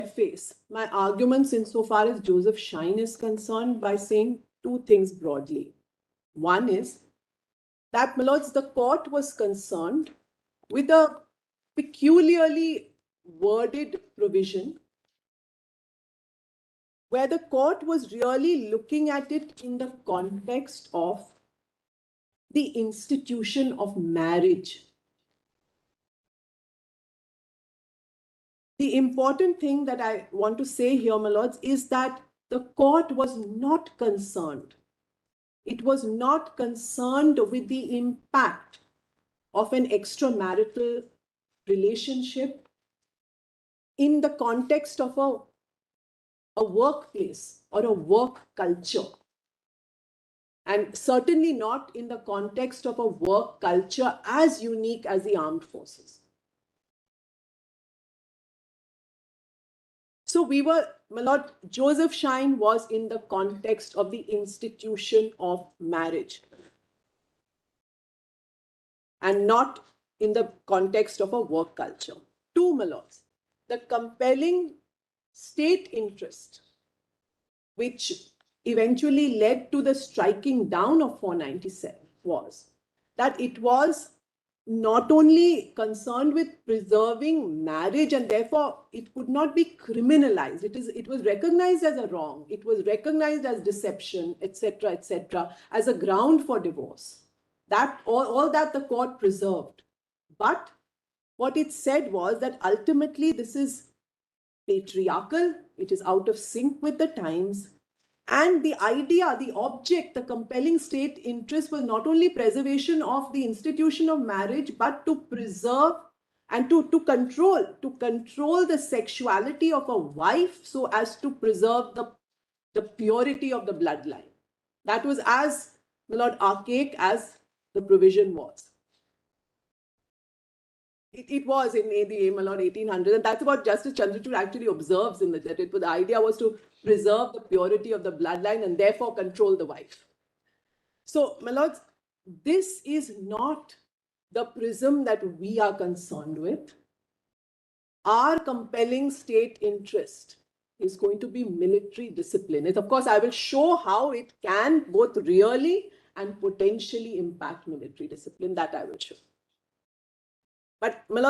preface my arguments insofar as Joseph Schein is concerned by saying two things broadly. One is that, my lords, the court was concerned with a peculiarly worded provision where the court was really looking at it in the context of the institution of marriage. The important thing that I want to say here, my lords, is that the court was not concerned. It was not concerned with the impact of an extramarital relationship in the context of a workplace or a work culture. And certainly not in the context of a work culture as unique as the armed forces. So my lord, Joseph Schein was in the context of the institution of marriage and not in the context of a work culture. Two, my lords, the compelling state interest, which eventually led to the striking down of 497, was that it was not only concerned with preserving marriage, and therefore it could not be criminalized. It was recognized as a wrong. It was recognized as deception, etc., as a ground for divorce. That all that the court preserved. But what it said was that ultimately this is patriarchal. It is out of sync with the times. And the idea, the object, the compelling state interest was not only preservation of the institution of marriage, but to preserve and to control the sexuality of a wife so as to preserve the purity of the bloodline. That was as, my lord, archaic as the provision was. It was in the, my lord, 1800, and that's what Justice Chandrachud actually observes in that the idea was to preserve the purity of the bloodline and therefore control the wife. So, my lords, this is not the prism that we are concerned with. Our compelling state interest is going to be military discipline. Of course, I will show how it can both really and potentially impact military discipline. That I will show. But, my lords,